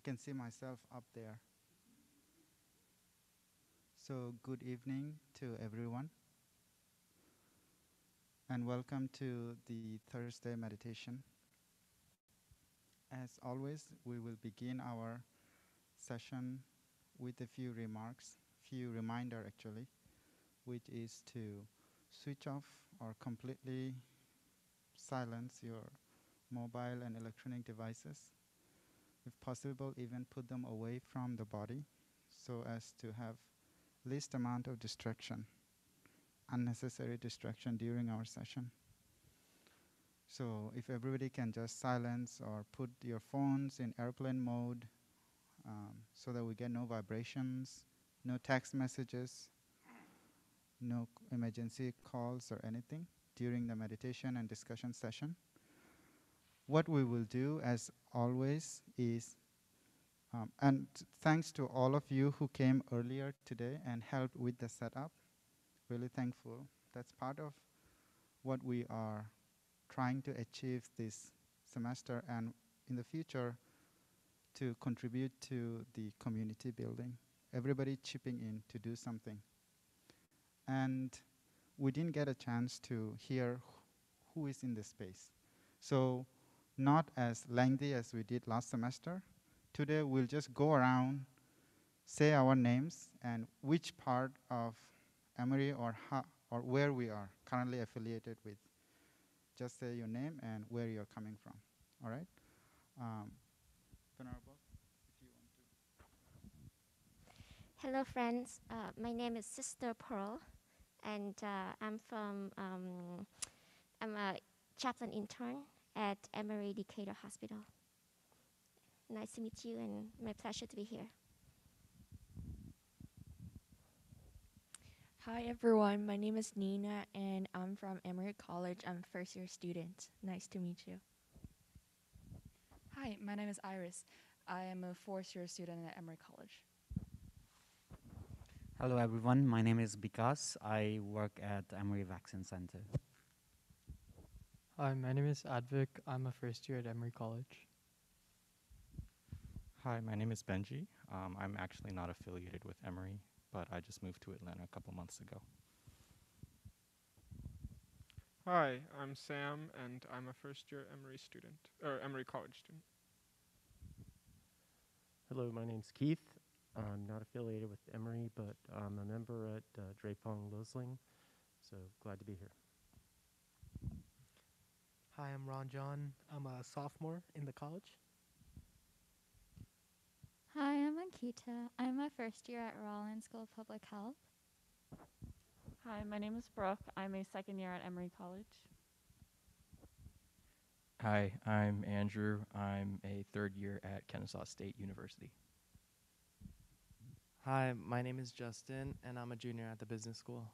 I can see myself up there. So good evening to everyone, and welcome to the Thursday meditation. As always, we will begin our session with a few remarks, few reminder actually, which is to switch off or completely silence your mobile and electronic devices. If possible, even put them away from the body so as to have least amount of distraction, unnecessary distraction during our session. So if everybody can just silence or put your phones in airplane mode so that we get no vibrations, no text messages, no emergency calls or anything during the meditation and discussion session. What we will do, as always, is, and thanks to all of you who came earlier today and helped with the setup, really thankful. That's part of what we are trying to achieve this semester and in the future to contribute to the community building. Everybody chipping in to do something. And we didn't get a chance to hear who is in the space. So not as lengthy as we did last semester. Today we'll just go around, say our names and which part of Emory or where we are currently affiliated with. Just say your name and where you're coming from. All right? Venerable, if you want to. Hello, friends. My name is Sister Pearl, and I'm a chaplain intern at Emory Decatur Hospital. Nice to meet you, and my pleasure to be here. Hi everyone, my name is Nina and I'm from Emory College. I'm a first year student. Nice to meet you. Hi, my name is Iris. I am a fourth year student at Emory College. Hello everyone, my name is Bikas. I work at Emory Vaccine Center. Hi, my name is Advik. I'm a first year at Emory College. Hi, my name is Benji. I'm actually not affiliated with Emory, but I just moved to Atlanta a couple months ago. Hi, I'm Sam, and I'm a first-year Emory College student. Hello, my name's Keith. I'm not affiliated with Emory, but I'm a member at Drepung Losling, so glad to be here. Hi, I'm Ron John. I'm a sophomore in the college. Hi, I'm Ankita. I'm a first year at Rollins School of Public Health. Hi, my name is Brooke. I'm a second year at Emory College. Hi, I'm Andrew. I'm a third year at Kennesaw State University. Hi, my name is Justin, and I'm a junior at the business school.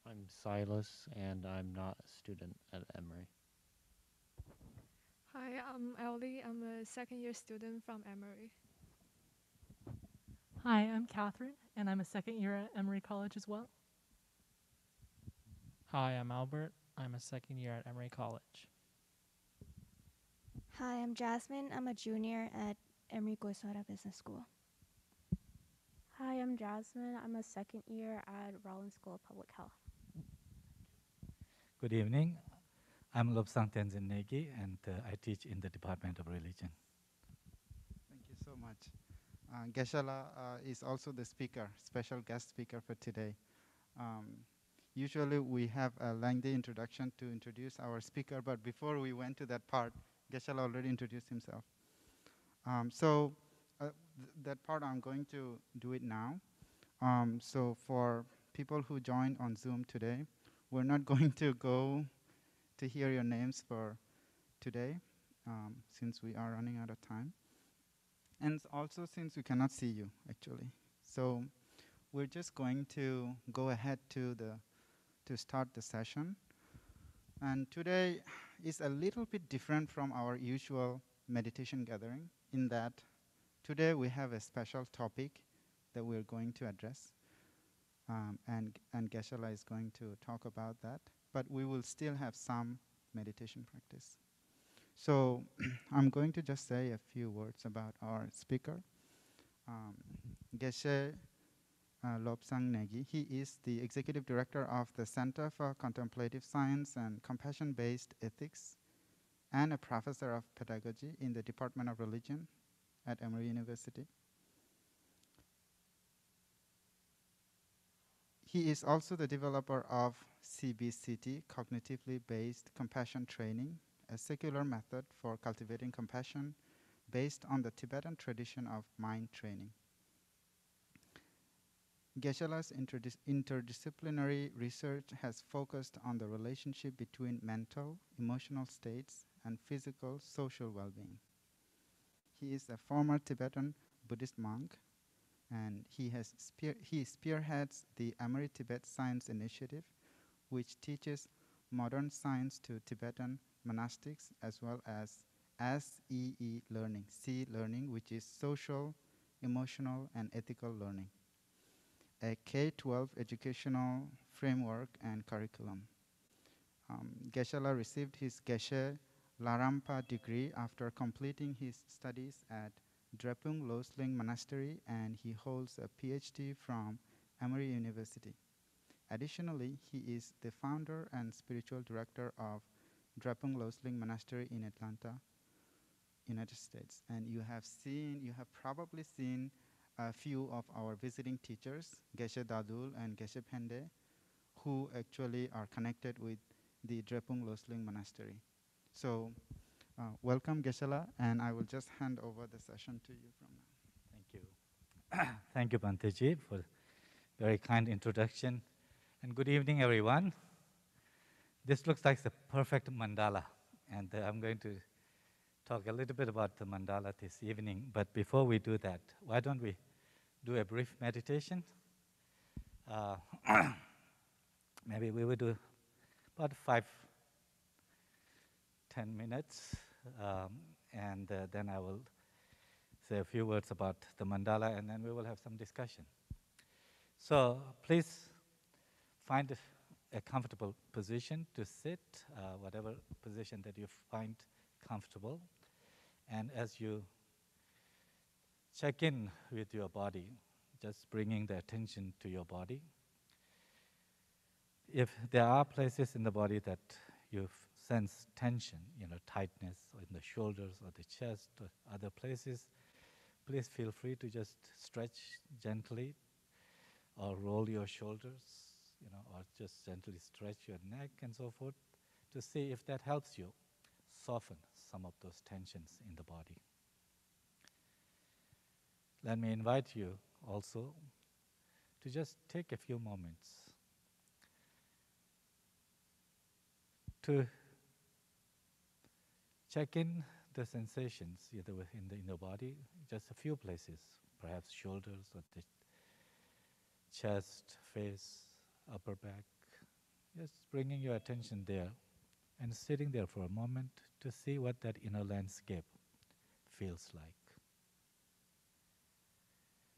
I'm Silas, and I'm not a student at Emory. Hi, I'm Ellie. I'm a second year student from Emory. Hi, I'm Catherine, and I'm a second year at Emory College as well. Hi, I'm Albert. I'm a second year at Emory College. Hi, I'm Jasmine. I'm a junior at Emory Goisora Business School. Hi, I'm Jasmine. I'm a second year at Rollins School of Public Health. Good evening. I'm Lobsang Tenzin Negi, and I teach in the Department of Religion. Thank you so much. Geshe is also the speaker, special guest speaker for today. Usually we have a lengthy introduction to introduce our speaker, but before we went to that part, Geshe already introduced himself. That part I'm going to do it now. So for people who joined on Zoom today, we're not going to go to hear your names for today, since we are running out of time. And also since we cannot see you, actually. So we're just going to go ahead to start the session. And today is a little bit different from our usual meditation gathering in that today we have a special topic that we're going to address. And Geshe is going to talk about that. But we will still have some meditation practice. So I'm going to just say a few words about our speaker, Geshe Lobsang Negi. He is the Executive Director of the Center for Contemplative Science and Compassion-Based Ethics and a Professor of Pedagogy in the Department of Religion at Emory University. He is also the developer of CBCT, Cognitively Based Compassion Training, a secular method for cultivating compassion based on the Tibetan tradition of mind training. Geshe-la's interdisciplinary research has focused on the relationship between mental, emotional states, and physical, social well-being. He is a former Tibetan Buddhist monk, and he spearheads the Emory Tibet Science Initiative, which teaches modern science to Tibetan monastics, as well as SEE learning, C learning, which is social, emotional, and ethical learning, a K-12 educational framework and curriculum. Geshe-la received his Geshe Larampa degree after completing his studies at Drepung Losling Monastery, and he holds a PhD from Emory University. Additionally, he is the founder and spiritual director of Drepung Losling Monastery in Atlanta, United States. And you have probably seen a few of our visiting teachers, Geshe Dadul and Geshe Pende, who actually are connected with the Drepung Losling Monastery. So welcome, Geshe-la, and I will just hand over the session to you from now. Thank you. Thank you, Bhanteji, for very kind introduction. And good evening, everyone. This looks like the perfect mandala, and I'm going to talk a little bit about the mandala this evening. But before we do that, why don't we do a brief meditation? Maybe we will do about 5-10 minutes, and then I will say a few words about the mandala, and then we will have some discussion. So please find a comfortable position to sit, whatever position that you find comfortable. And as you check in with your body, just bringing the attention to your body. If there are places in the body that you sense tension, tightness in the shoulders or the chest or other places, please feel free to just stretch gently or roll your shoulders, or just gently stretch your neck and so forth to see if that helps you soften some of those tensions in the body. Let me invite you also to just take a few moments to check in the sensations either in the body, just a few places, perhaps shoulders or the chest, face, upper back. Just bringing your attention there and sitting there for a moment to see what that inner landscape feels like.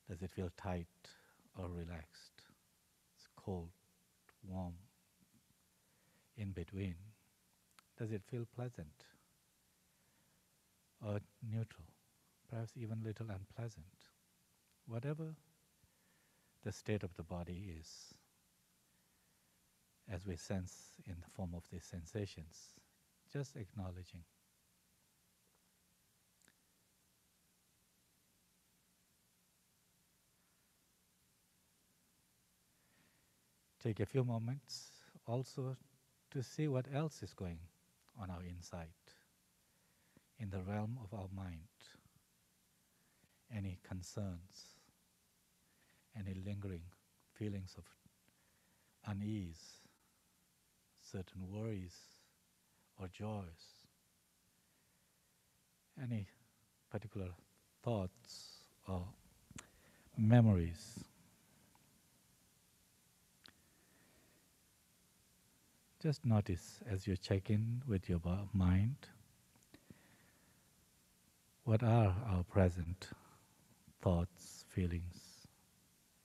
Does it feel tight or relaxed? It's cold, warm, in between. Does it feel pleasant or neutral, perhaps even a little unpleasant? Whatever the state of the body is, as we sense in the form of these sensations, just acknowledging. Take a few moments also to see what else is going on our inside, in the realm of our mind. Any concerns, any lingering feelings of unease, certain worries or joys, any particular thoughts or memories. Just notice as you check in with your mind, what are our present thoughts, feelings,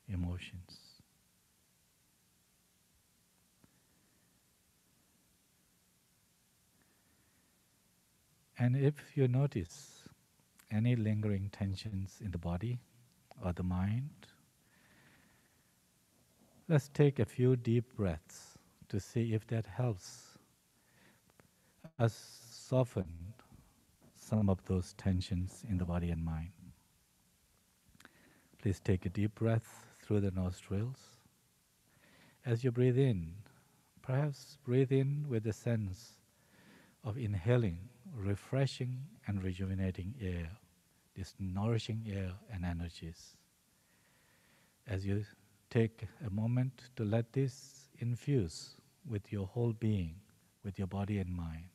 emotions. And if you notice any lingering tensions in the body or the mind, let's take a few deep breaths to see if that helps us soften some of those tensions in the body and mind. Please take a deep breath through the nostrils. As you breathe in, perhaps breathe in with the sense of inhaling refreshing and rejuvenating air, this nourishing air and energies. As you take a moment to let this infuse with your whole being, with your body and mind.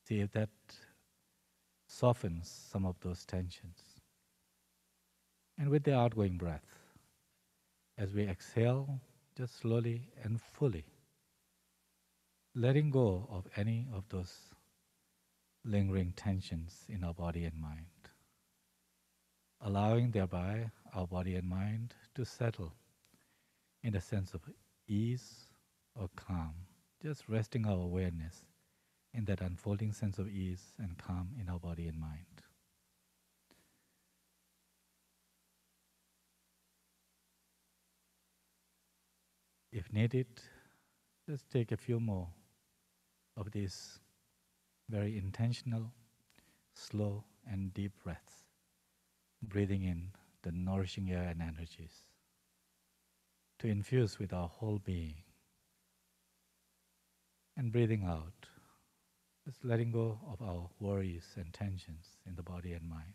See if that softens some of those tensions. And with the outgoing breath, as we exhale, just slowly and fully, letting go of any of those lingering tensions in our body and mind, allowing thereby our body and mind to settle in a sense of ease or calm, just resting our awareness in that unfolding sense of ease and calm in our body and mind. If needed, just take a few more of these very intentional, slow and deep breaths, breathing in the nourishing air and energies to infuse with our whole being, and breathing out, just letting go of our worries and tensions in the body and mind,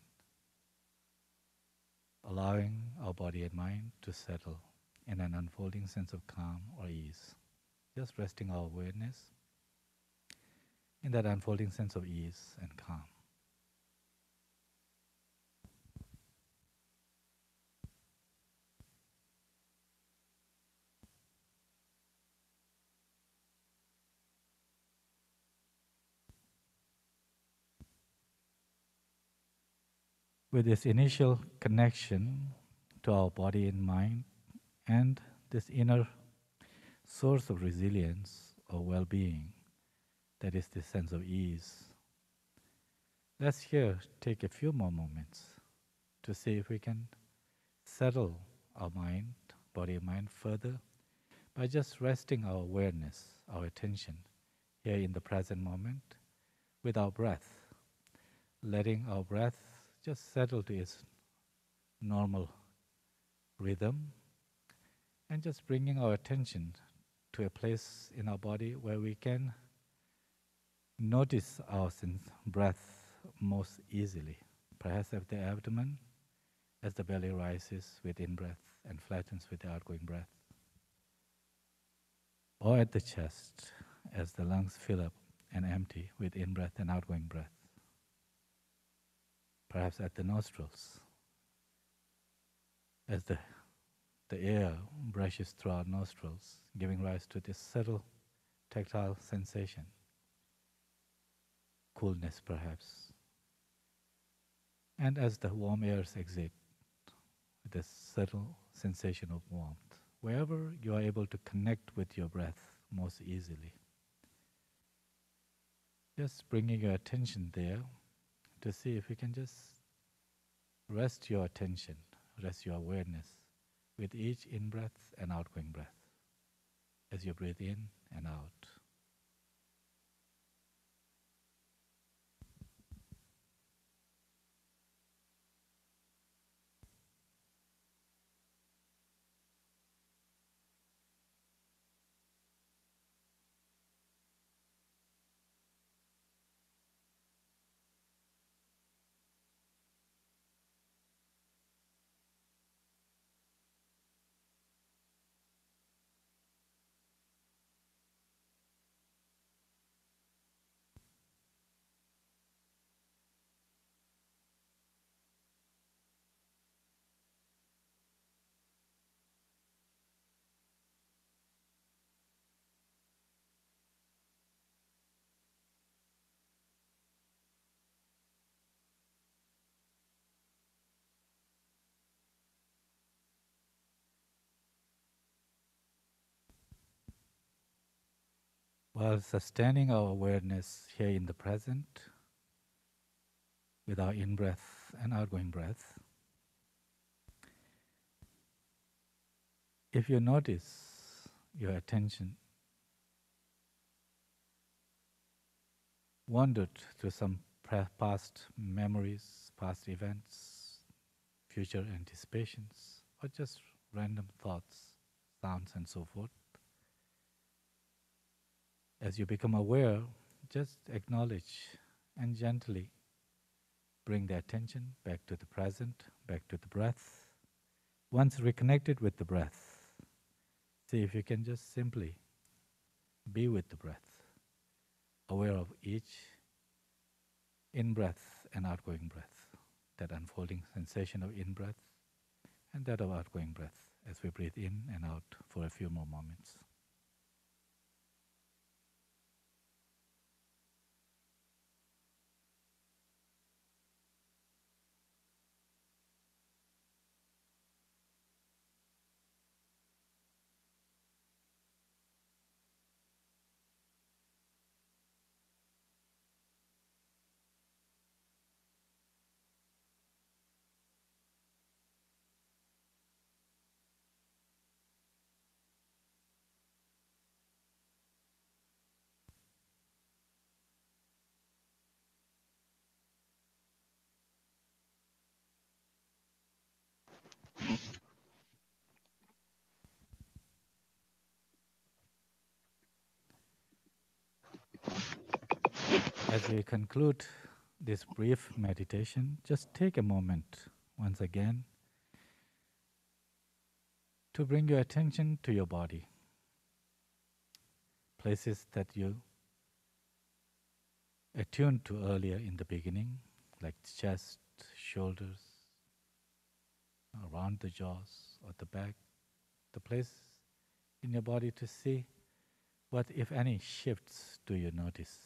allowing our body and mind to settle in an unfolding sense of calm or ease, just resting our awareness in that unfolding sense of ease and calm. With this initial connection to our body and mind and this inner source of resilience or well-being, that is this sense of ease, let's here take a few more moments to see if we can settle our mind, body and mind further by just resting our awareness, our attention here in the present moment with our breath, letting our breath just settle to its normal rhythm, and just bringing our attention to a place in our body where we can notice our breath most easily, perhaps at the abdomen as the belly rises with in-breath and flattens with the outgoing breath, or at the chest as the lungs fill up and empty with in-breath and outgoing breath, perhaps at the nostrils as the air brushes through our nostrils, giving rise to this subtle tactile sensation, coolness perhaps. And as the warm airs exit, this subtle sensation of warmth, wherever you are able to connect with your breath most easily. Just bringing your attention there to see if you can just rest your attention, rest your awareness with each in-breath and outgoing breath as you breathe in and out. While sustaining our awareness here in the present, with our in-breath and outgoing breath. If you notice your attention wandered to some past memories, past events, future anticipations, or just random thoughts, sounds, and so forth, as you become aware, just acknowledge and gently bring the attention back to the present, back to the breath. Once reconnected with the breath, see if you can just simply be with the breath, aware of each in-breath and outgoing breath, that unfolding sensation of in-breath and that of outgoing breath as we breathe in and out for a few more moments. As we conclude this brief meditation, just take a moment once again to bring your attention to your body. Places that you attuned to earlier in the beginning, like chest, shoulders, around the jaws or the back, the place in your body to see what, if any, shifts do you notice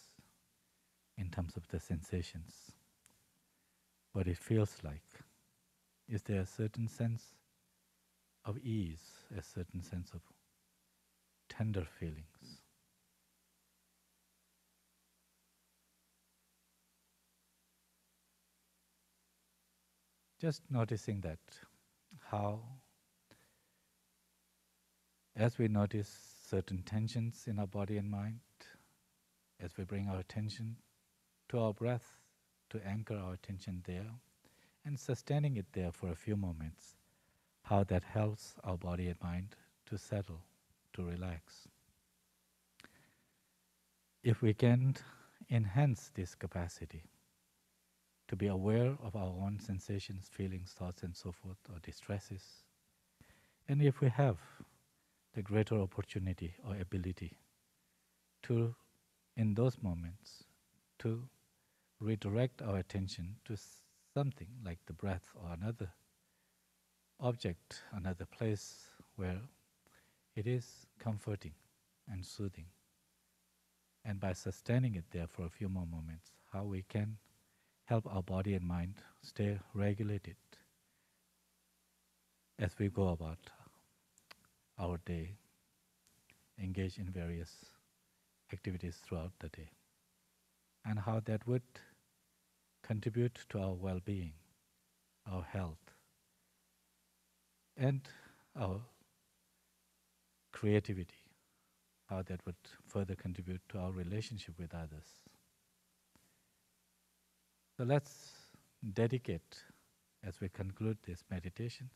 in terms of the sensations, what it feels like. Is there a certain sense of ease, a certain sense of tender feelings? Just noticing that, how, as we notice certain tensions in our body and mind, as we bring our attention to our breath, to anchor our attention there, and sustaining it there for a few moments, how that helps our body and mind to settle, to relax. If we can enhance this capacity to be aware of our own sensations, feelings, thoughts, and so forth, or distresses, and if we have the greater opportunity or ability to, in those moments, to redirect our attention to something like the breath or another object, another place where it is comforting and soothing, and by sustaining it there for a few more moments, how we can help our body and mind stay regulated as we go about our day, engage in various activities throughout the day, and how that would contribute to our well-being, our health, and our creativity, how that would further contribute to our relationship with others. So let's dedicate, as we conclude this meditation,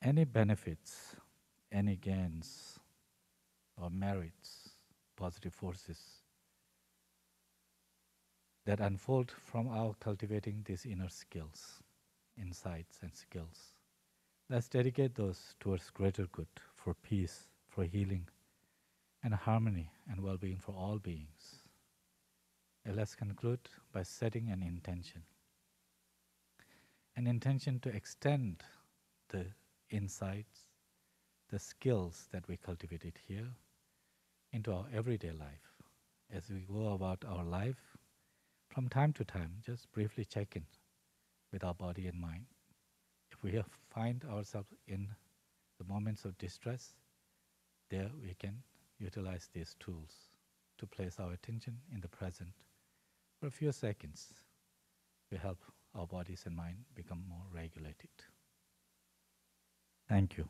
any benefits, any gains or merits, positive forces that unfold from our cultivating these inner skills, insights and skills. Let's dedicate those towards greater good, for peace, for healing, and harmony and well-being for all beings. And let's conclude by setting an intention to extend the insights, the skills that we cultivated here into our everyday life. As we go about our life, from time to time, just briefly check in with our body and mind. If we find ourselves in the moments of distress, there we can utilize these tools to place our attention in the present for a few seconds, to help our bodies and mind become more regulated. Thank you.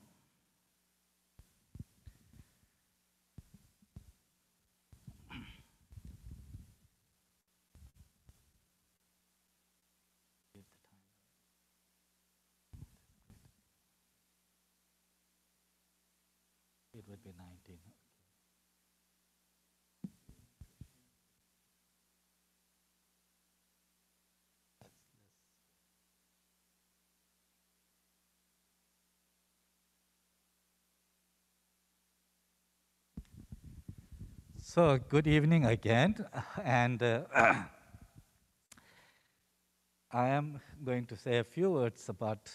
It would be 19. So, good evening again, and I am going to say a few words about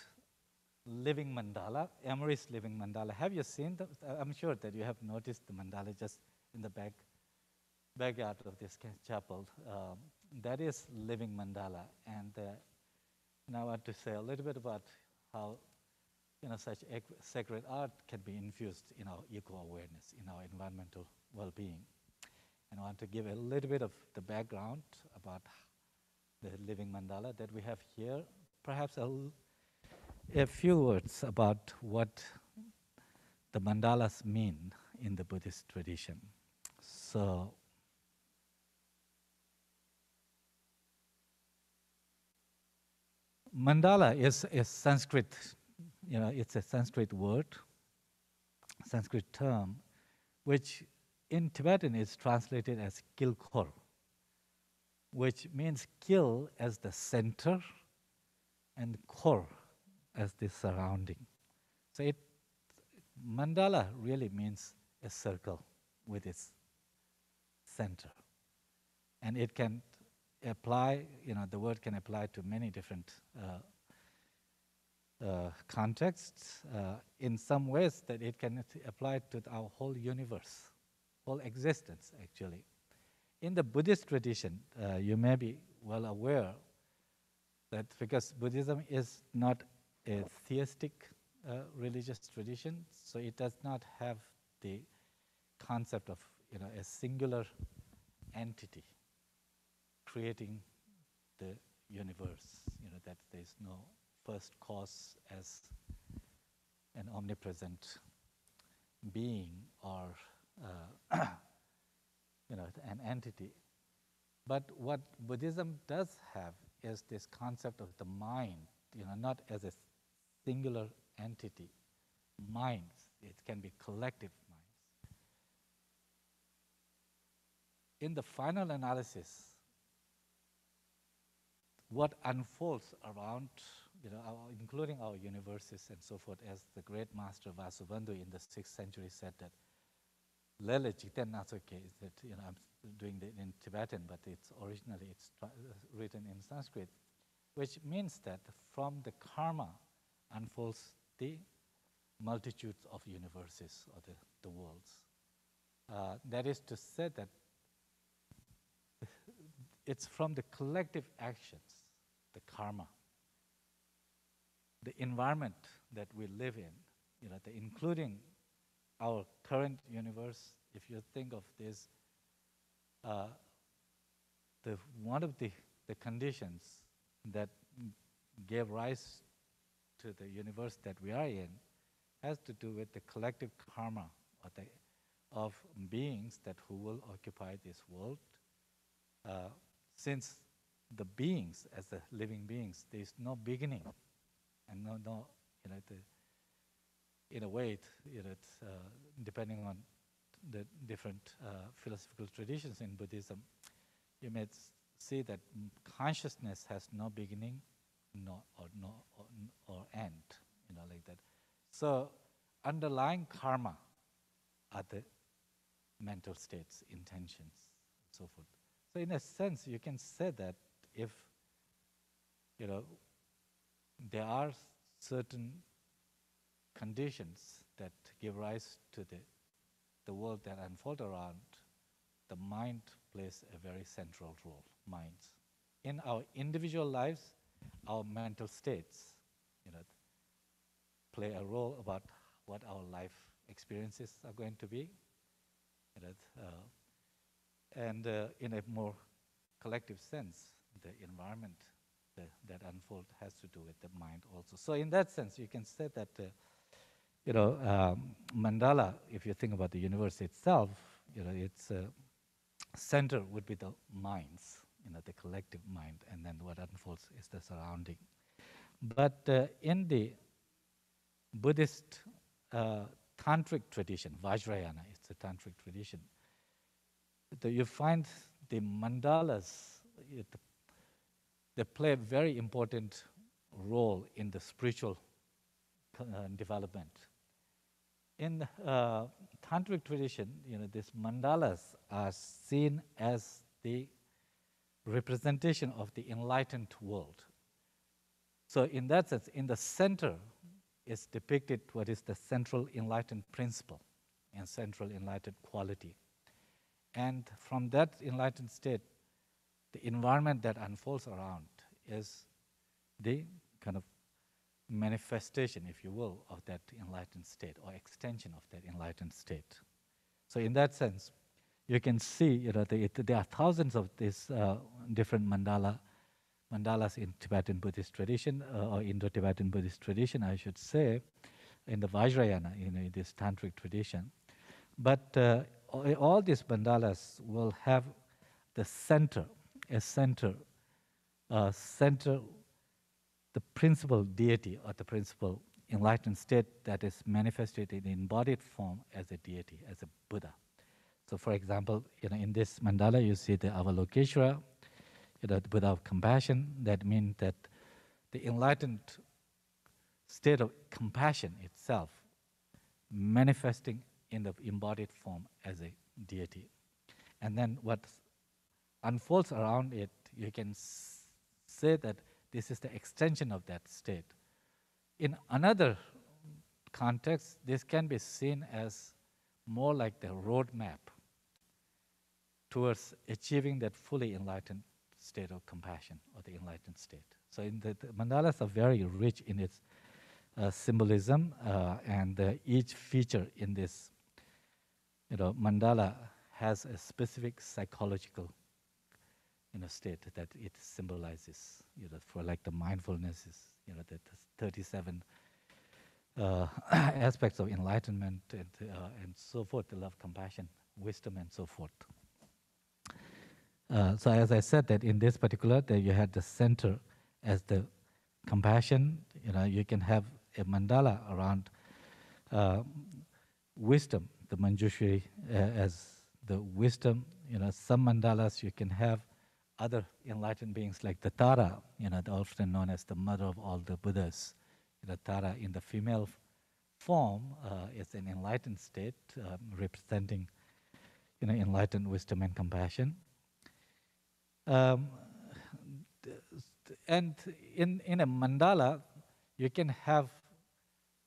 Living Mandala, Emory's Living Mandala. Have you seen the, I'm sure that you have noticed the mandala just in the backyard of this chapel. That is Living Mandala, and now I want to say a little bit about how such sacred art can be infused in our eco-awareness, in our environmental well-being. And I want to give a little bit of the background about the Living Mandala that we have here. Perhaps a few words about what the mandalas mean in the Buddhist tradition. So, mandala is a Sanskrit, it's a Sanskrit word, Sanskrit term, which in Tibetan is translated as kilkhor, which means kil as the center and khor as the surrounding. So mandala really means a circle with its center. And it can apply, the word can apply to many different contexts. In some ways that it can apply to our whole universe, whole existence actually. In the Buddhist tradition, you may be well aware that because Buddhism is not a theistic religious tradition, so it does not have the concept of a singular entity creating the universe, that there is no first cause as an omnipresent being or an entity. But what Buddhism does have is this concept of the mind, not as a singular entity, minds. It can be collective minds. In the final analysis, what unfolds around, including our universes and so forth, as the great master Vasubandhu in the 6th century said that, Lele Jiten Natsuke, is that, I'm doing it in Tibetan, but it's originally written in Sanskrit, which means that from the karma unfolds the multitudes of universes or the worlds. That is to say that it's from the collective actions, the karma, the environment that we live in, including our current universe. If you think of this, one of the conditions that gave rise to the universe that we are in has to do with the collective karma of beings who will occupy this world. Since the beings, as the living beings, there is no beginning, and no, in a way, it's depending on the different philosophical traditions in Buddhism, you may see that consciousness has no beginning, or end, like that. So, underlying karma are the mental states, intentions, and so forth. So in a sense, you can say that if, there are certain conditions that give rise to the world that unfold around, the mind plays a very central role, minds. In our individual lives, our mental states, play a role about what our life experiences are going to be. And in a more collective sense, the environment that unfold has to do with the mind also. So in that sense, you can say that, mandala, if you think about the universe itself, its center would be the minds, the collective mind, and then what unfolds is the surrounding. But in the Buddhist tantric tradition, Vajrayana, it's a tantric tradition, you find the mandalas, they play a very important role in the spiritual development. In tantric tradition, these mandalas are seen as the representation of the enlightened world. So in that sense, in the center is depicted what is the central enlightened principle and central enlightened quality. And from that enlightened state, the environment that unfolds around is the kind of manifestation, if you will, of that enlightened state or extension of that enlightened state. So in that sense, you can see there are thousands of these different mandalas in Tibetan Buddhist tradition, or Indo-Tibetan Buddhist tradition, I should say, in the Vajrayana, in this tantric tradition. But all these mandalas will have the center, the principal deity or the principal enlightened state that is manifested in embodied form as a deity, as a Buddha. So for example, in this mandala you see the Avalokiteshvara, the Buddha of compassion. That means that the enlightened state of compassion itself manifesting in the embodied form as a deity. And then what unfolds around it, you can say that this is the extension of that state. In another context, this can be seen as more like the roadmap towards achieving that fully enlightened state of compassion or the enlightened state. So the mandalas are very rich in its symbolism, and each feature in this mandala has a specific psychological state that it symbolizes. For like the mindfulness is the 37 aspects of enlightenment and so forth, the love, compassion, wisdom, and so forth. So as I said, that in this particular, that you had the center as the compassion. You can have a mandala around wisdom, the Manjushri as the wisdom. Some mandalas you can have other enlightened beings like the Tara, often known as the mother of all the Buddhas. Tara in the female form is an enlightened state representing enlightened wisdom and compassion. And in a mandala, you can have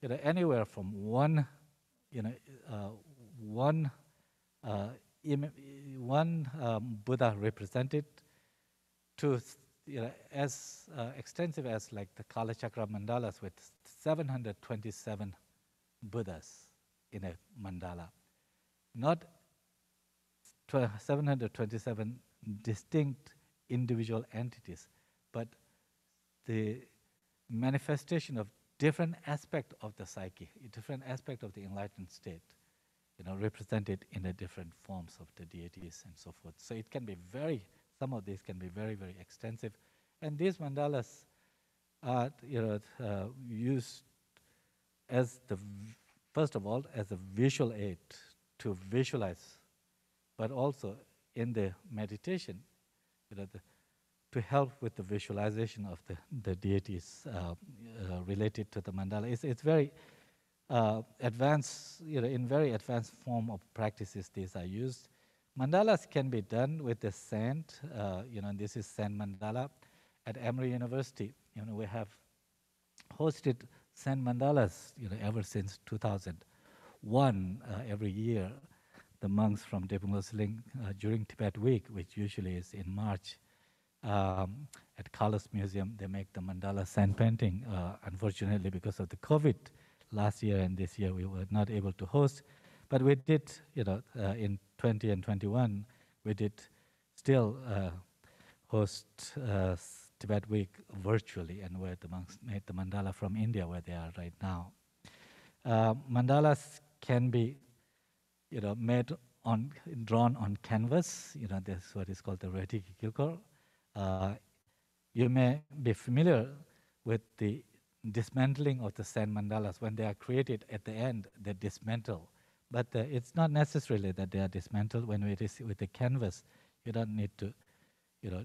anywhere from one Buddha represented to as extensive as like the Kala Chakra mandalas with 727 Buddhas in a mandala. Not 727 distinct individual entities, but the manifestation of different aspect of the psyche, different aspect of the enlightened state, represented in the different forms of the deities and so forth. So it can be some of these can be very, very extensive. And these mandalas are used as first of all, as a visual aid to visualize, but also in the meditation, to help with the visualization of the deities related to the mandala. It's very advanced, in very advanced form of practices these are used. Mandalas can be done with the sand, this is sand mandala. At Emory University, we have hosted sand mandalas, ever since 2001, every year. The monks from Drepung Losling during Tibet Week, which usually is in March, at Carlos Museum, they make the mandala sand painting. Unfortunately, because of the COVID last year and this year, we were not able to host. But we did, in 20 and 21, we did still host Tibet Week virtually, and where the monks made the mandala from India, where they are right now. Mandalas can be, made drawn on canvas. That's what is called the reti kilkor. You may be familiar with the dismantling of the sand mandalas. When they are created at the end, they dismantle. But it's not necessarily that they are dismantled. When it is with the canvas, you don't need to,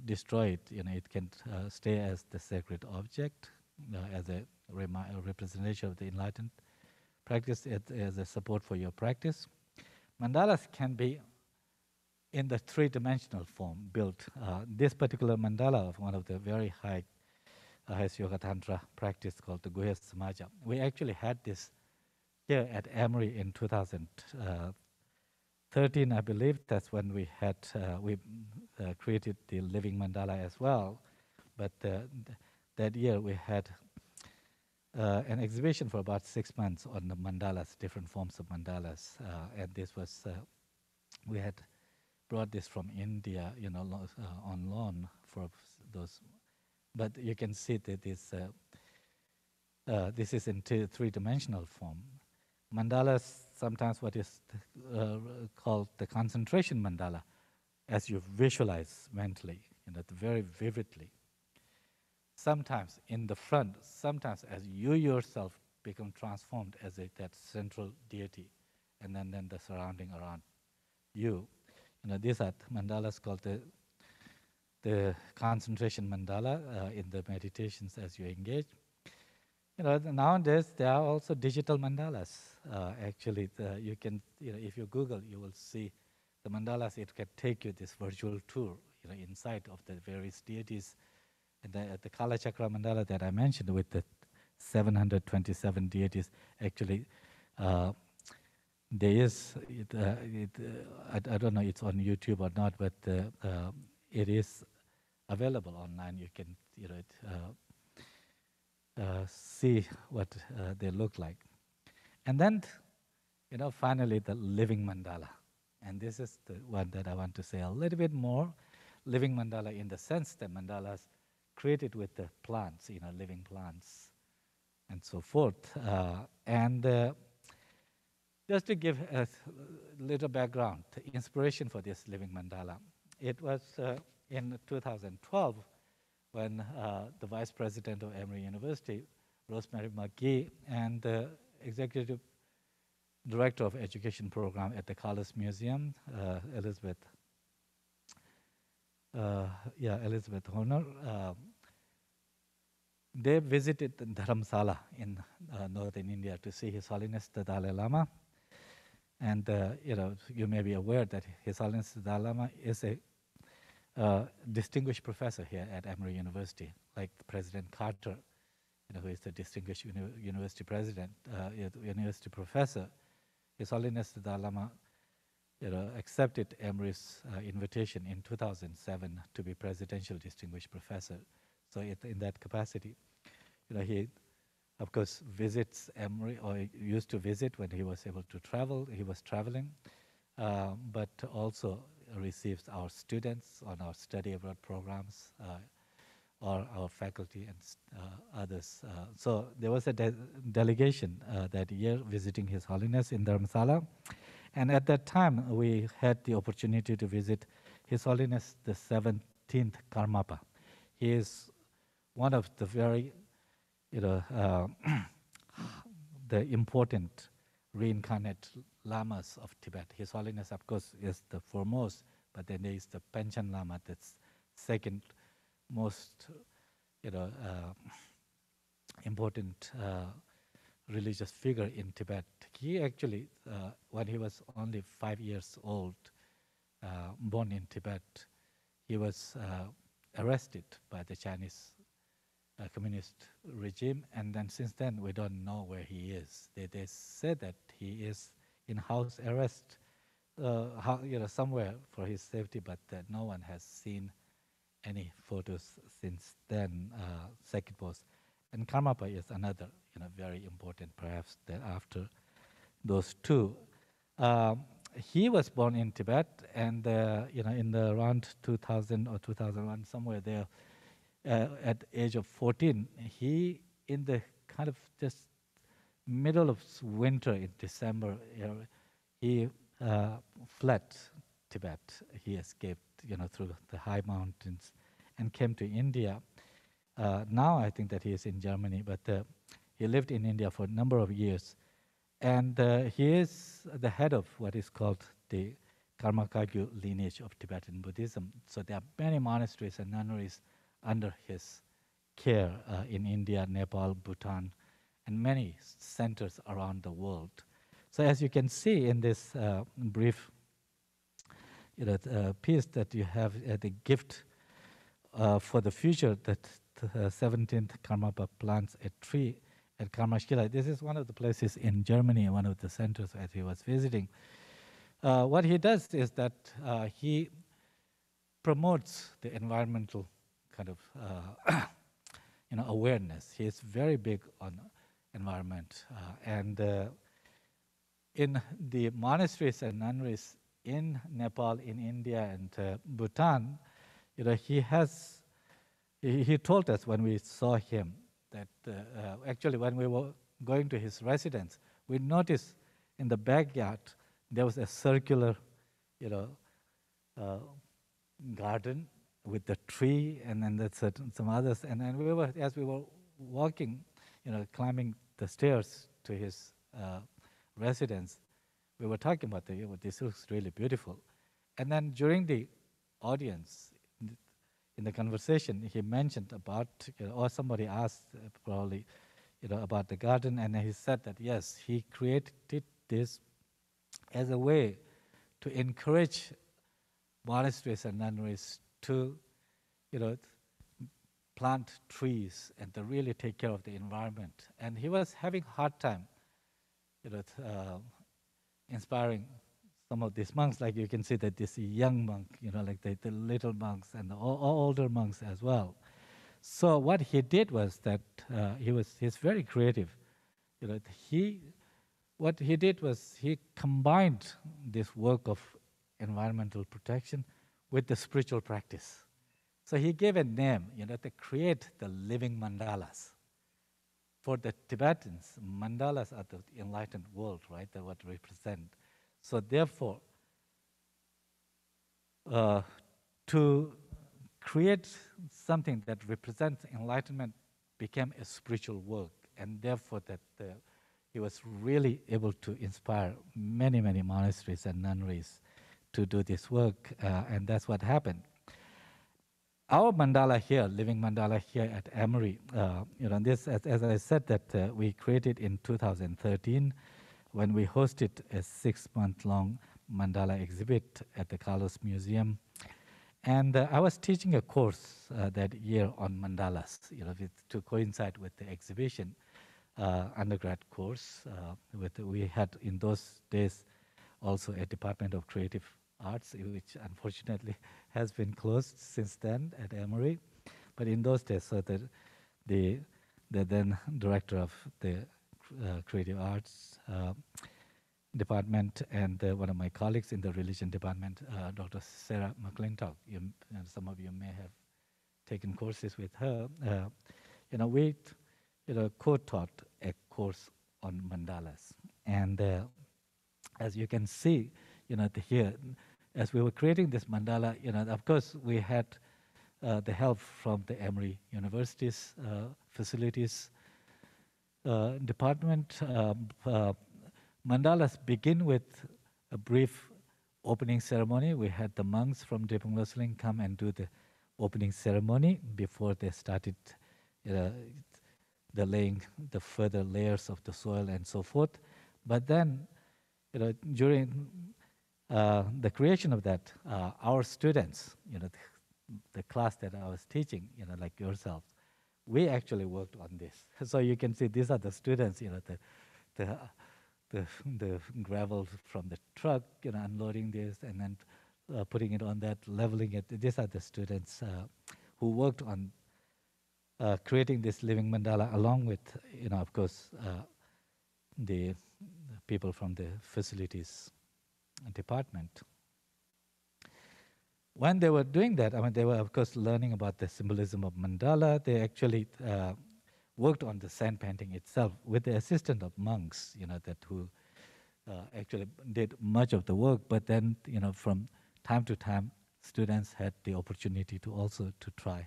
destroy it. It can stay as the sacred object, as a representation of the enlightened practice, as a support for your practice. Mandalas can be in the three-dimensional form built. This particular mandala of one of the very highest Yoga Tantra practice called the Guhya Samaja. We actually had this here at Emory in 2013, I believe. That's when we had created the Living Mandala as well. But that year we had an exhibition for about 6 months on the mandalas, different forms of mandalas, and this was we had brought this from India, on loan for those. But you can see that this is in three-dimensional form. Mandalas, sometimes what is called the concentration mandala, as you visualize mentally, very vividly. Sometimes in the front, sometimes as you yourself become transformed as that central deity, and then the surrounding around you. These are mandalas called the concentration mandala in the meditations as you engage. Nowadays there are also digital mandalas. Actually, you can, if you Google, you will see the mandalas. It can take you this virtual tour, inside of the various deities. And the Kala Chakra mandala that I mentioned with the 727 deities, actually, there is, I don't know it's on YouTube or not, but it is available online. You can see what they look like. And then, finally the living mandala. And this is the one that I want to say a little bit more. Living mandala in the sense that mandalas created with the plants, living plants and so forth. Just to give a little background, the inspiration for this living mandala, it was in 2012 when the vice president of Emory University, Rosemary McGee, and the executive director of education program at the Carlos Museum, Elizabeth Horner, they visited Dharamsala in northern India to see His Holiness the Dalai Lama. And you may be aware that His Holiness the Dalai Lama is a distinguished professor here at Emory University, like President Carter, who is the distinguished university president, university professor. His Holiness the Dalai Lama, accepted Emory's invitation in 2007 to be presidential distinguished professor. So in that capacity, he, of course, visits Emory, or used to visit when he was able to travel. He was traveling, but also receives our students on our study abroad programs, or our faculty and others. So there was a delegation that year visiting His Holiness in Dharamsala. And at that time, we had the opportunity to visit His Holiness the 17th Karmapa. He is one of the very, the important reincarnate lamas of Tibet. His Holiness, of course, is the foremost, but then there is the Panchen Lama, that's second most, important religious figure in Tibet. He actually, when he was only 5 years old, born in Tibet, he was arrested by the Chinese communist regime, and then since then we don't know where he is. They said that he is in house arrest, somewhere for his safety, but no one has seen any photos since then. Second post, and Karmapa is another, very important, perhaps that after those two. He was born in Tibet, and in the around 2000 or 2001, somewhere there, at the age of 14, he, in the kind of just middle of winter in December, he fled Tibet. He escaped, through the high mountains and came to India. Now I think that he is in Germany, but he lived in India for a number of years. And he is the head of what is called the Karma Kagyu lineage of Tibetan Buddhism. So there are many monasteries and nunneries under his care in India, Nepal, Bhutan, and many centers around the world. So as you can see in this brief piece that you have, the gift for the future, that 17th Karmapa plants a tree at Karmashila. This is one of the places in Germany, one of the centers that he was visiting. What he does is that he promotes the environmental kind of awareness. He is very big on environment. And in the monasteries and nunneries in Nepal, in India, and Bhutan, he told us when we saw him that actually when we were going to his residence, we noticed in the backyard there was a circular, garden with the tree, and then that's some others. And then as we were walking, climbing the stairs to his residence, we were talking about this looks really beautiful. And then during the audience, in the conversation, he mentioned about, or somebody asked probably, about the garden, and he said that yes, he created this as a way to encourage monasteries and nunneries to, plant trees and to really take care of the environment. And he was having a hard time, inspiring some of these monks. Like you can see that this young monk, like the little monks and the older monks as well. So what he did was that he's very creative. What he did was he combined this work of environmental protection with the spiritual practice. So he gave a name, to create the living mandalas. For the Tibetans, mandalas are the enlightened world, right? They're what represent. So therefore, to create something that represents enlightenment became a spiritual work, and therefore that he was really able to inspire many, many monasteries and nunneries to do this work, and that's what happened. Our mandala here, Living Mandala here at Emory, this, as I said, that we created in 2013 when we hosted a 6-month-long mandala exhibit at the Carlos Museum. And I was teaching a course that year on mandalas, to coincide with the exhibition, undergrad course. We had in those days also a Department of Creative Arts, which unfortunately has been closed since then at Emory. But in those days, so the then director of the Creative Arts department and one of my colleagues in the religion department, Dr. Sarah McClintock, some of you may have taken courses with her. We co-taught a course on mandalas. And as you can see, here, as we were creating this mandala, of course, we had the help from the Emory University's facilities department. Mandalas begin with a brief opening ceremony. We had the monks from Drepung Losling come and do the opening ceremony before they started the laying the further layers of the soil and so forth. But then, during the creation of that, our students, the class that I was teaching, like yourself, we actually worked on this. So you can see these are the students, the gravel from the truck, unloading this and then putting it on that, leveling it. These are the students who worked on creating this living mandala, along with, of course, the people from the facilities department. when they were doing that, I mean, they were, of course, learning about the symbolism of mandala. They actually worked on the sand painting itself with the assistance of monks, that who actually did much of the work. But then, from time to time, students had the opportunity to also to try,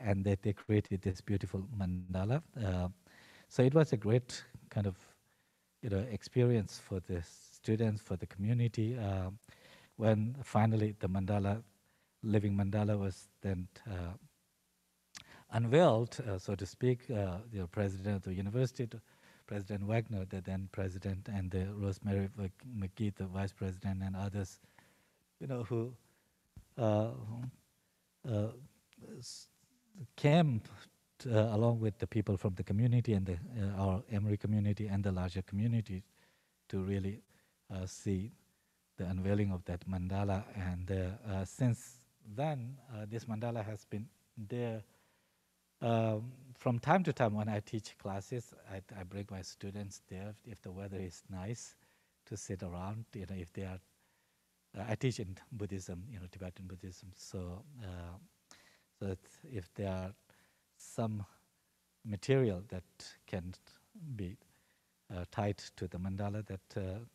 and they created this beautiful mandala. So it was a great kind of, experience for the students, for the community. When finally the mandala, Living Mandala, was then unveiled, so to speak, the president of the university, President Wagner, the then president, and the Rosemary McGee, the vice president, and others, who came along with the people from the community and the, our Emory community and the larger community to really see the unveiling of that mandala. And since then, this mandala has been there. From time to time when I teach classes, I bring my students there if the weather is nice to sit around, if they are, I teach in Buddhism, Tibetan Buddhism, so if there are some material that can be tied to the mandala, that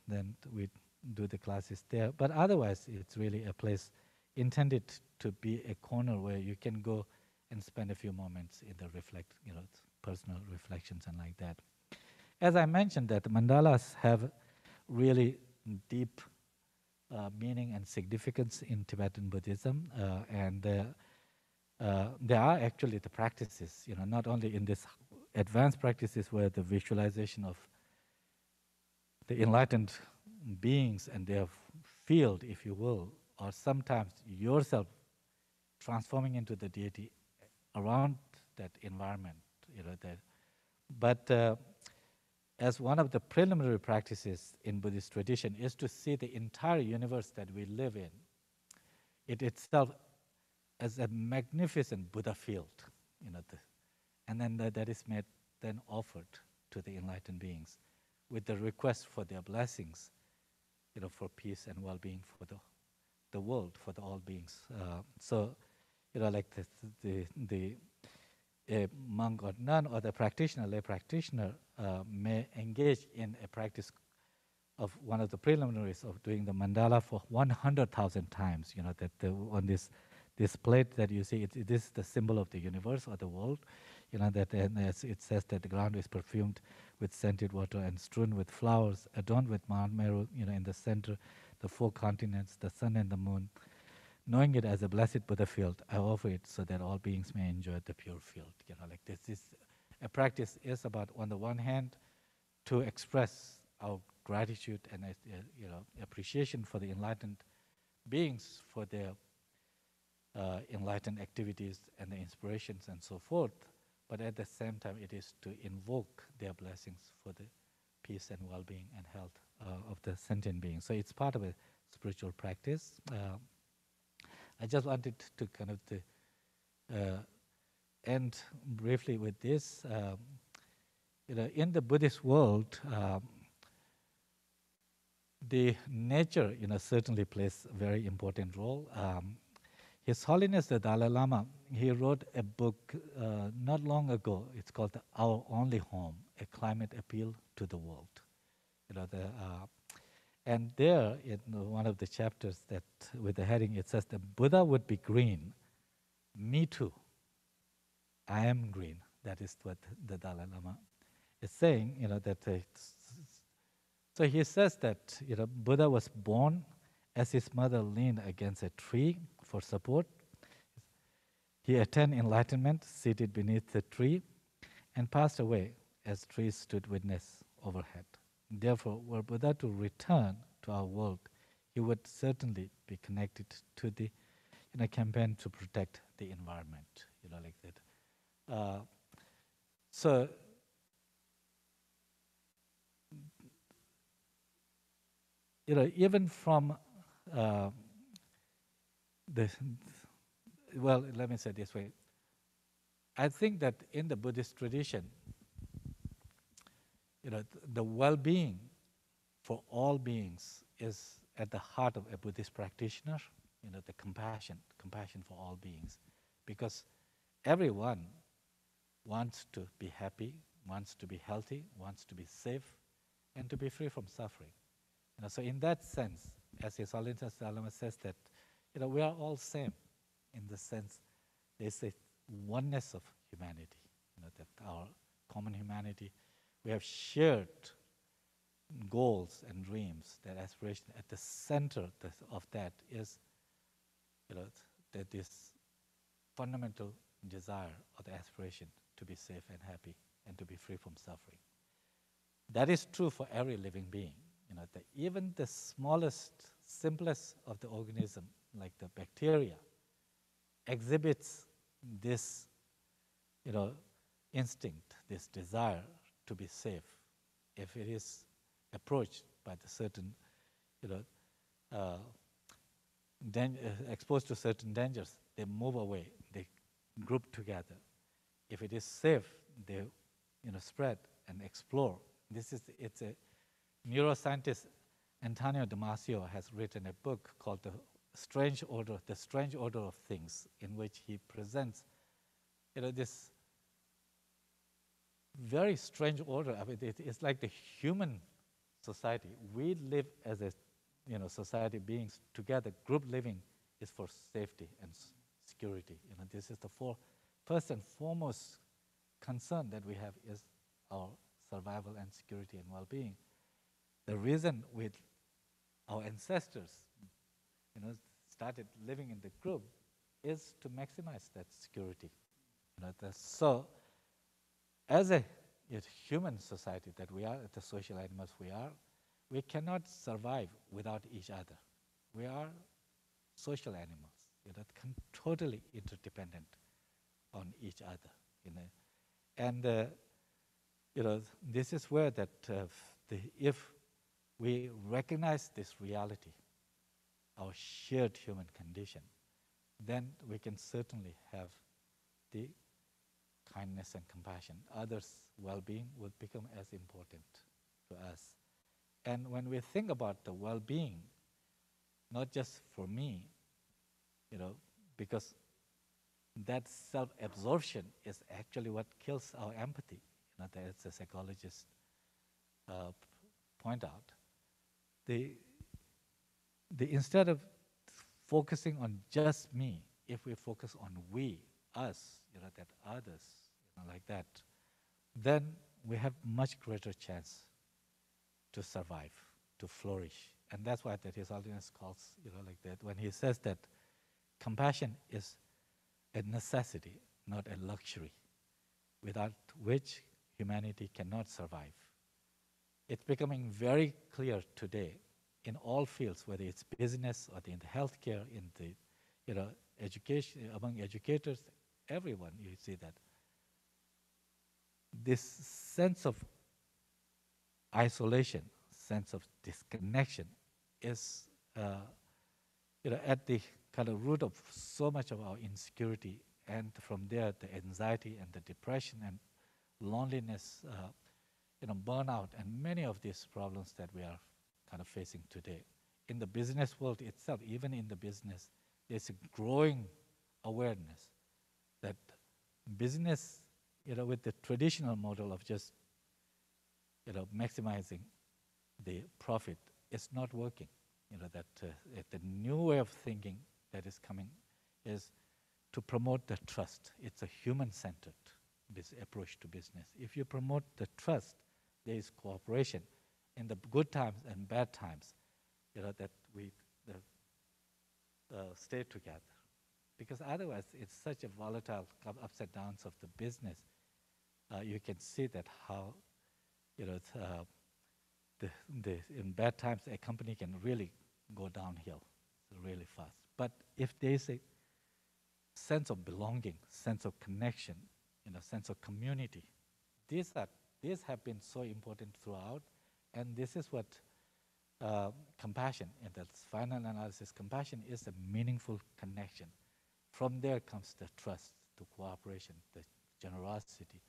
then we do the classes there. But otherwise, it's really a place intended to be a corner where you can go and spend a few moments in the personal reflections and like that. As I mentioned, that mandalas have really deep meaning and significance in Tibetan Buddhism, and there are actually the practices, not only in this advanced practices where the visualization of the enlightened beings and their field, if you will, or sometimes yourself transforming into the deity around that environment, but as one of the preliminary practices in Buddhist tradition is to see the entire universe that we live in, it itself as a magnificent Buddha field, and then that is made, then offered to the enlightened beings with the request for their blessings, for peace and well-being for the world, for the all beings. So, like the monk or nun or the practitioner, lay practitioner, may engage in a practice of one of the preliminaries of doing the mandala for 100,000 times. That on this plate that you see, it is the symbol of the universe or the world. That as it says that the ground is perfumed with scented water and strewn with flowers, adorned with Mount Meru, in the center, the 4 continents, the sun and the moon. Knowing it as a blessed Buddha field, I offer it so that all beings may enjoy the pure field. Like this is a practice is about, on the one hand, to express our gratitude and appreciation for the enlightened beings, for their enlightened activities and the inspirations and so forth. But at the same time, it is to invoke their blessings for the peace and well-being and health of the sentient beings. So it's part of a spiritual practice. I just wanted to kind of end briefly with this. In the Buddhist world, the nature, certainly plays a very important role. His Holiness the Dalai Lama, he wrote a book not long ago. It's called Our Only Home, a Climate Appeal to the World. And there, in one of the chapters that with the heading, it says, the Buddha would be green. Me too. I am green. That is what the Dalai Lama is saying, that so he says that, Buddha was born as his mother leaned against a tree for support. He attained enlightenment seated beneath the tree and passed away as trees stood witness overhead. Therefore, were Buddha to return to our world, he would certainly be connected to the campaign to protect the environment, like that. So even from well, let me say it this way. I think that in the Buddhist tradition, the well-being for all beings is at the heart of a Buddhist practitioner. the compassion for all beings, because everyone wants to be happy, wants to be healthy, wants to be safe, and to be free from suffering. So in that sense, as His Holiness Dalai Lama says that, we are all same in the sense there's a oneness of humanity, that our common humanity, we have shared goals and dreams, that aspiration. At the center of that is, that this fundamental desire or the aspiration to be safe and happy and to be free from suffering. That is true for every living being. That even the smallest, simplest of the organism, like the bacteria, exhibits this, instinct, this desire to be safe. If it is approached by the certain, exposed to certain dangers, they move away, they group together. If it is safe, they, spread and explore. It's a neuroscientist, Antonio Damasio, has written a book called The Strange Order of Things, in which he presents, this very strange order. I mean, it's like the human society. We live as a, society beings together. Group living is for safety and security. This is the first and foremost concern that we have is our survival and security and well-being. The reason with our ancestors, started living in the group is to maximize that security. So, as a human society that we are, the social animals we are, we cannot survive without each other. We are social animals, totally interdependent on each other. And this is where that if we recognize this reality, our shared human condition, then we can certainly have the kindness and compassion. Others' well-being will become as important to us. And when we think about the well-being, not just for me, because that self-absorption is actually what kills our empathy. As the psychologists point out, instead of focusing on just me, if we focus on we, us, that others, like that, then we have much greater chance to survive, to flourish. And that's why that His Holiness calls, like that, when he says that compassion is a necessity, not a luxury, without which humanity cannot survive. It's becoming very clear today in all fields, whether it's business or in the healthcare, in the education, among educators, everyone, you see that this sense of isolation, sense of disconnection is at the kind of root of so much of our insecurity, and from there the anxiety and the depression and loneliness, burnout, and many of these problems that we are kind of facing today. In the business world itself, even in the business, there's a growing awareness that business, with the traditional model of just, maximizing the profit, is not working. That the new way of thinking that is coming is to promote the trust. It's a human-centered approach to business. If you promote the trust, there is cooperation in the good times and bad times, that we stay together. Because otherwise, it's such a volatile ups and downs of the business. You can see that how, in bad times, a company can really go downhill really fast. But if there is a sense of belonging, sense of connection, sense of community, these have been so important throughout, and this is what compassion, in the final analysis, compassion is a meaningful connection. From there comes the trust, the cooperation, the generosity,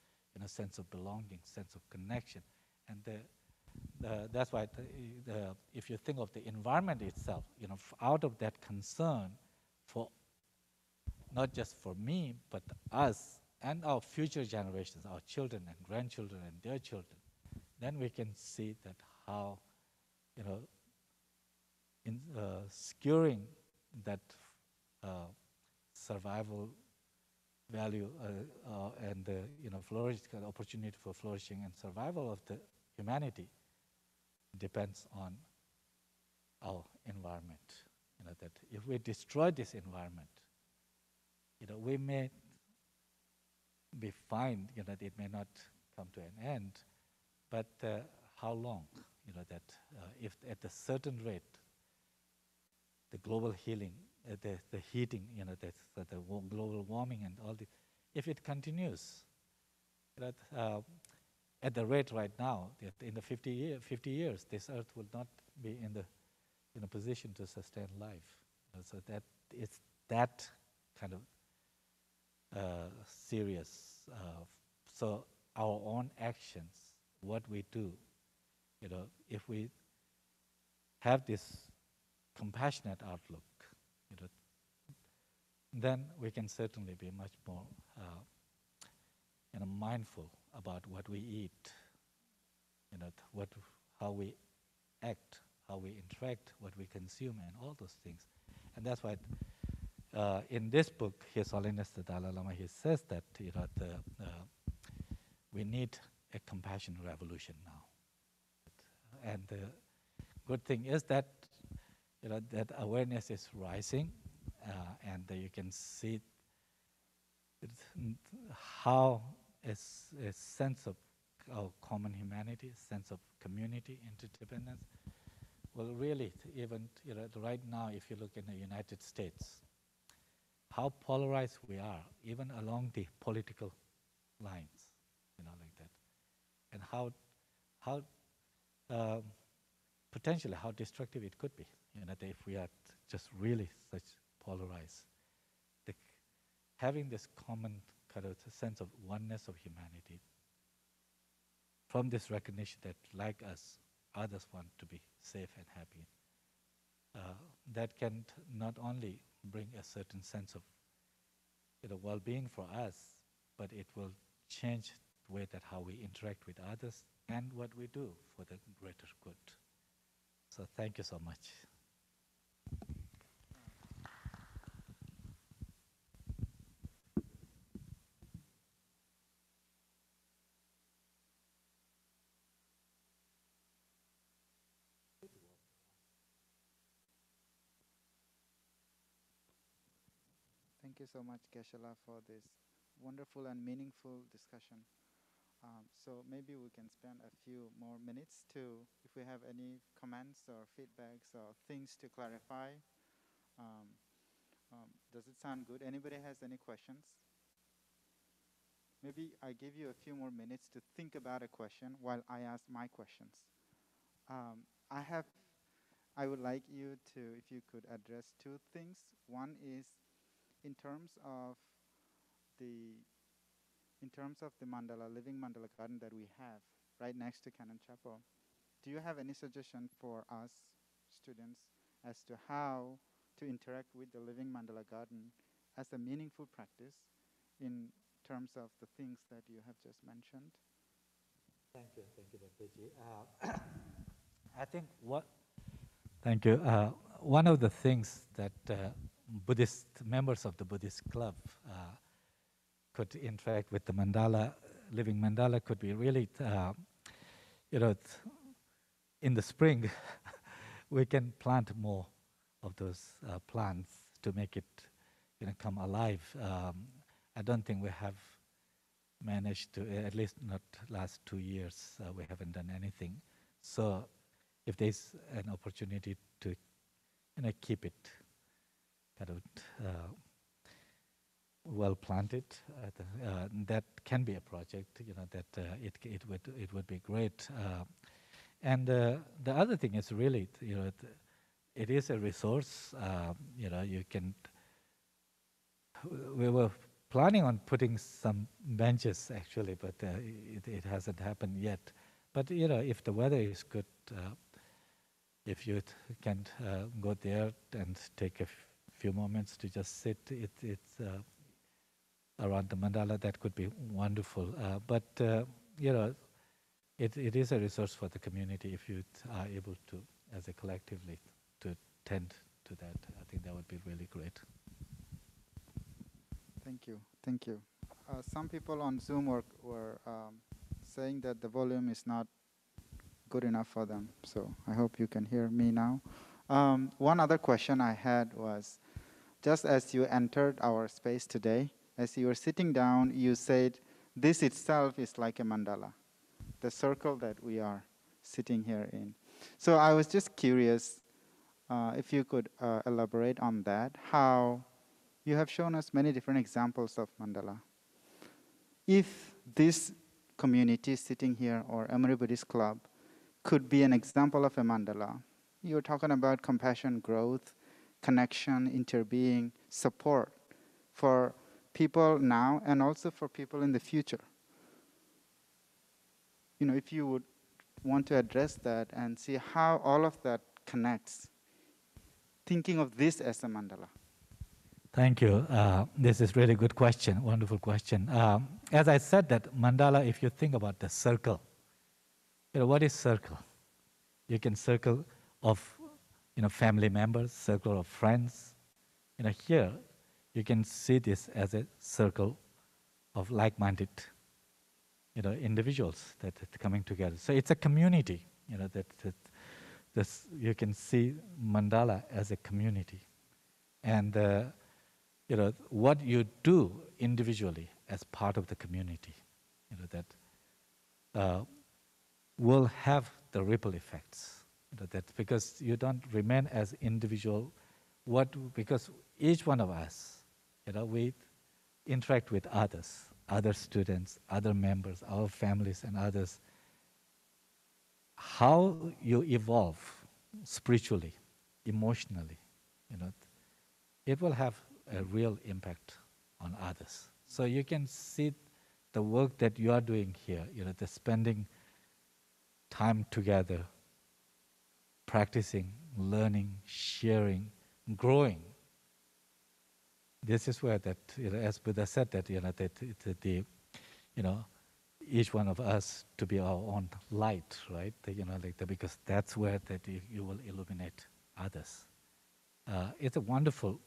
sense of belonging, sense of connection, and the That's why if you think of the environment itself, out of that concern for not just for me, but us and our future generations, our children and grandchildren and their children, then we can see that how, securing that survival value and the opportunity for flourishing and survival of the humanity depends on our environment. That if we destroy this environment, we may be fine, that it may not come to an end, but how long? That if at a certain rate, the global healing, the heating, the global warming and all this, if it continues, that at the rate right now, that in the 50 years, this earth will not be in a position to sustain life. So that it's that kind of serious. So our own actions, what we do, if we have this compassionate outlook, then we can certainly be much more mindful about what we eat, how we act, how we interact, what we consume, and all those things. And that's why in this book, His Holiness the Dalai Lama, he says that we need a compassion revolution now. And the good thing is that that awareness is rising, and you can see how a sense of common humanity, sense of community, interdependence, will really even right now, if you look in the United States, how polarized we are, even along the political lines, like that, and how potentially how destructive it could be, if we are just really such polarized. Having this common kind of sense of oneness of humanity, from this recognition that, like us, others want to be safe and happy, that can not only bring a certain sense of well-being for us, but it will change the way that how we interact with others and what we do for the greater good. So thank you so much. Thank you so much, Geshe, for this wonderful and meaningful discussion. So maybe we can spend a few more minutes to, if we have any comments or feedbacks or things to clarify. Does it sound good? Anybody has any questions? Maybe I give you a few more minutes to think about a question while I ask my questions. I would like you to, if you could address two things. One is in terms of the mandala, living mandala garden that we have right next to Canon Chapel. Do you have any suggestion for us students as to how to interact with the living mandala garden as a meaningful practice in terms of the things that you have just mentioned? Thank you, Dr. G. I think thank you. One of the things that Buddhist members of the Buddhist club could interact with the mandala, living mandala, could be really, in the spring, we can plant more of those plants to make it, come alive. I don't think we have managed to, at least not last 2 years, we haven't done anything. So if there's an opportunity to, keep it kind of well planted, that can be a project, that it would be great. And the other thing is really, it is a resource. You can. We were planning on putting some benches actually, but it hasn't happened yet. But you know, if the weather is good, if you can go there and take a few moments to just sit, it's around the mandala, that could be wonderful. But you know, it is a resource for the community if you are able to, as a collectively, to tend to that. I think that would be really great. Thank you. Thank you. Some people on Zoom were saying that the volume is not good enough for them. So I hope you can hear me now. One other question I had was, just as you entered our space today, as you were sitting down, you said, this itself is like a mandala, the circle that we are sitting here in. So I was just curious if you could elaborate on that, how you have shown us many different examples of mandala. If this community sitting here or Emory Buddhist Club could be an example of a mandala, you're talking about compassion, growth, connection, interbeing, support for people now and also for people in the future. You know, if you would want to address that and see how all of that connects, thinking of this as a mandala. Thank you. This is really good question, wonderful question. As I said, that mandala, if you think about the circle, you know, what is circle? You can circle of, you know, family members, circle of friends. You know, here, you can see this as a circle of like-minded, you know, individuals that are coming together. So it's a community, you know, that this, you can see mandala as a community. And you know, what you do individually as part of the community, you know, that will have the ripple effects. You know, that because you don't remain as individual, because each one of us, you know, we interact with others, other students, other members, our families and others. How you evolve spiritually, emotionally, you know, it will have a real impact on others. So you can see the work that you are doing here, you know, the spending time together, practicing, learning, sharing, growing. This is where that, you know, as Buddha said that, you know, that the, you know, each one of us to be our own light, right? You know, like because that's where that you will illuminate others. It's a wonderful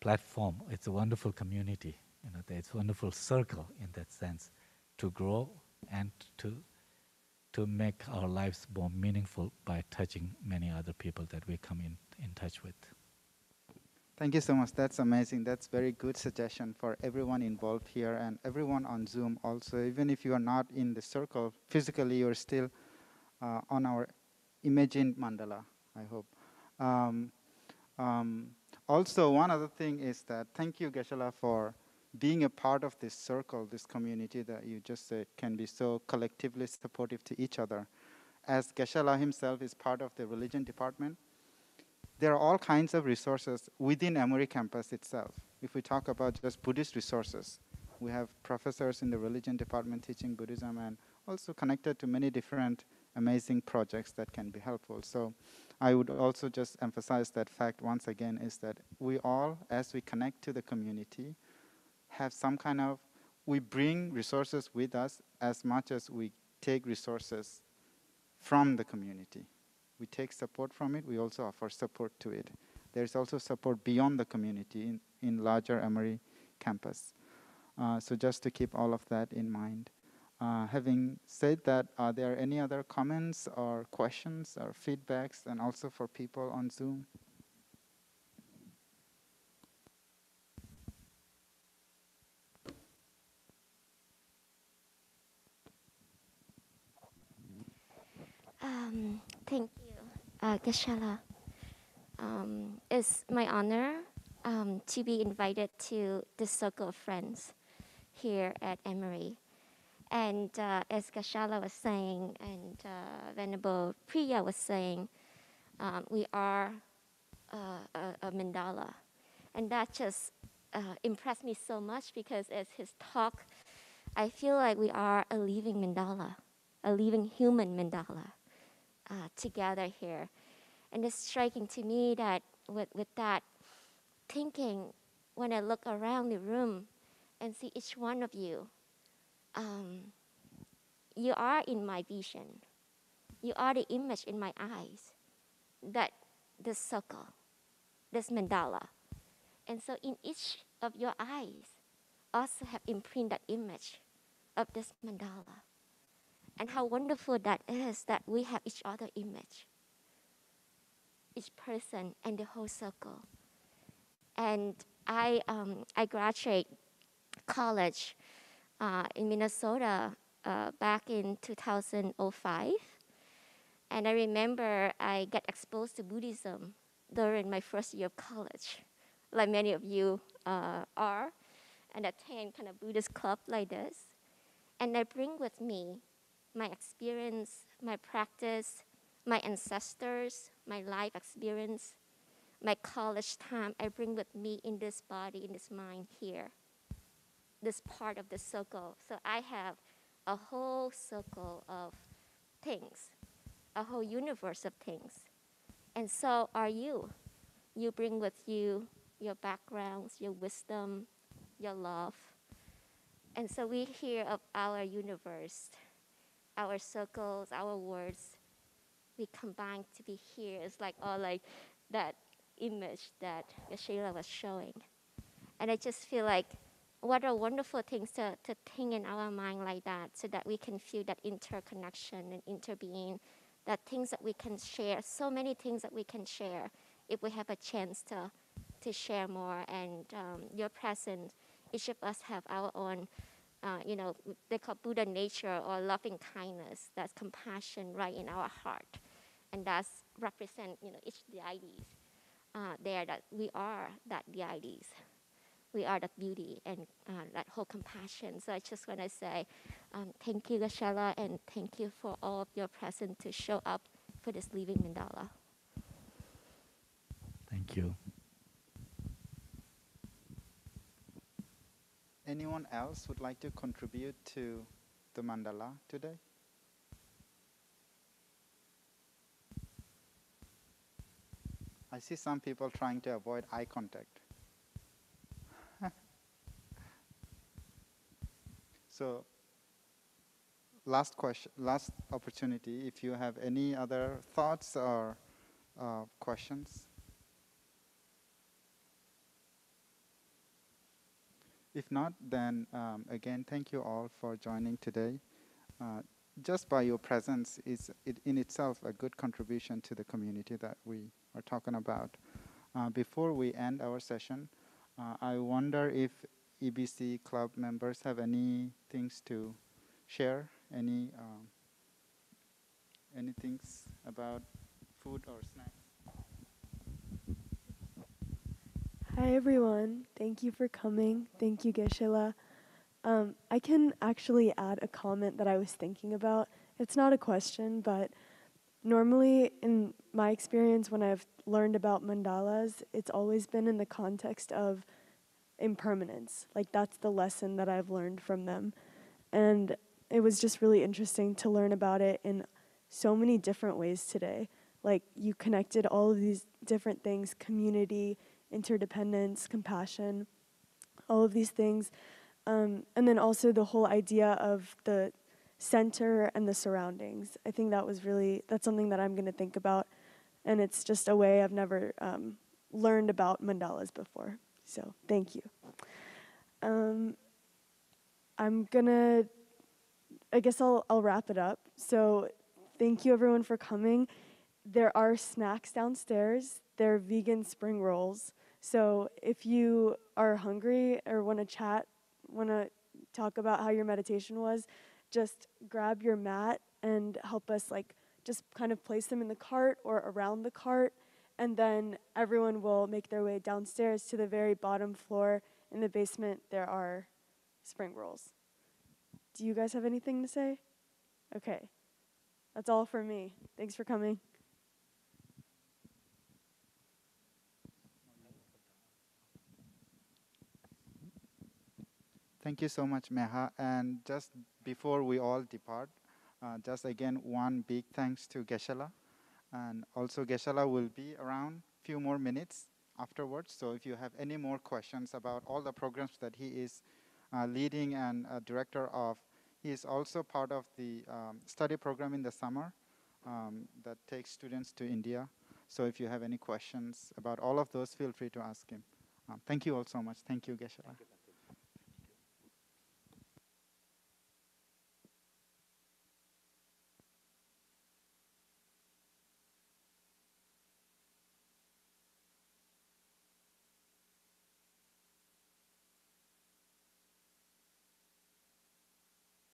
platform. It's a wonderful community. You know, it's a wonderful circle in that sense to grow and to make our lives more meaningful by touching many other people that we come in touch with. Thank you so much. That's amazing. That's very good suggestion for everyone involved here and everyone on Zoom also. Even if you are not in the circle, physically you're still on our imagined mandala, I hope. Also, one other thing is that thank you, Geshe, for being a part of this circle, this community that you just said can be so collectively supportive to each other. As Geshe himself is part of the religion department, there are all kinds of resources within Emory campus itself. If we talk about just Buddhist resources, we have professors in the religion department teaching Buddhism and also connected to many different amazing projects that can be helpful. So I would also just emphasize that fact once again is that we all, as we connect to the community, have some kind of, we bring resources with us as much as we take resources from the community. We take support from it, we also offer support to it. There's also support beyond the community in larger Emory campus. So just to keep all of that in mind. Having said that, are there any other comments or questions or feedbacks, and also for people on Zoom? Thank you, Geshe. It's my honor to be invited to this circle of friends here at Emory. And as Geshe was saying, and Venerable Priya was saying, we are a mandala. And that just impressed me so much because as his talk, I feel like we are a living mandala. a living human mandala together here. And it's striking to me that with that thinking, when I look around the room and see each one of you, you are in my vision. You are the image in my eyes, that this circle, this mandala. And so in each of your eyes also have imprinted that image of this mandala. And how wonderful that is that we have each other image, each person and the whole circle. And I graduated college in Minnesota back in 2005. And I remember I got exposed to Buddhism during my first year of college, like many of you are, and attend kind of Buddhist club like this. And I bring with me my experience, my practice, my ancestors, my life experience, my college time. I bring with me in this body, in this mind here, this part of the circle. So I have a whole circle of things, a whole universe of things. And so are you. You bring with you your backgrounds, your wisdom, your love. And so we hear of our universe, our circles, our words. We combine to be here. It's like all like that image that Geshe was showing. And I just feel like what a wonderful thing to think in our mind like that, so that we can feel that interconnection and interbeing, that things that we can share, so many things that we can share if we have a chance to share more. And your presence, each of us have our own, they call Buddha nature or loving kindness. That's compassion right in our heart. And that's represent, each deities there, that we are that deities. We are that beauty and that whole compassion. So I just want to say thank you, Geshe, and thank you for all of your presence to show up for this Living Mandala. Thank you. Anyone else would like to contribute to the mandala today? I see some people trying to avoid eye contact. So, last question, last opportunity. If you have any other thoughts or questions. If not, then again, thank you all for joining today. Just by your presence is in itself a good contribution to the community that we are talking about. Before we end our session, I wonder if EBC club members have any things to share, any things about food or snacks. Hi everyone, thank you for coming. Thank you, Geshe. I can actually add a comment that I was thinking about. It's not a question, but normally in my experience when I've learned about mandalas, it's always been in the context of impermanence. Like that's the lesson that I've learned from them. And it was just really interesting to learn about it in so many different ways today. Like you connected all of these different things, community, interdependence, compassion, all of these things. And then also the whole idea of the center and the surroundings. I think that's something that I'm going to think about. And it's just a way I've never learned about mandalas before. So thank you. I guess I'll wrap it up. So thank you everyone for coming. There are snacks downstairs. They're vegan spring rolls. So if you are hungry or want to chat, want to talk about how your meditation was, just grab your mat and help us just kind of place them in the cart or around the cart. And then everyone will make their way downstairs to the very bottom floor. In the basement, there are spring rolls. Do you guys have anything to say? Okay. That's all for me. Thanks for coming. Thank you so much, Meha. And just before we all depart, Just again, one big thanks to Geshe. And also Geshe will be around few more minutes afterwards. So if you have any more questions about all the programs that he is leading and director of, he is also part of the study program in the summer that takes students to India. So if you have any questions about all of those, feel free to ask him. Thank you all so much. Thank you, Geshe.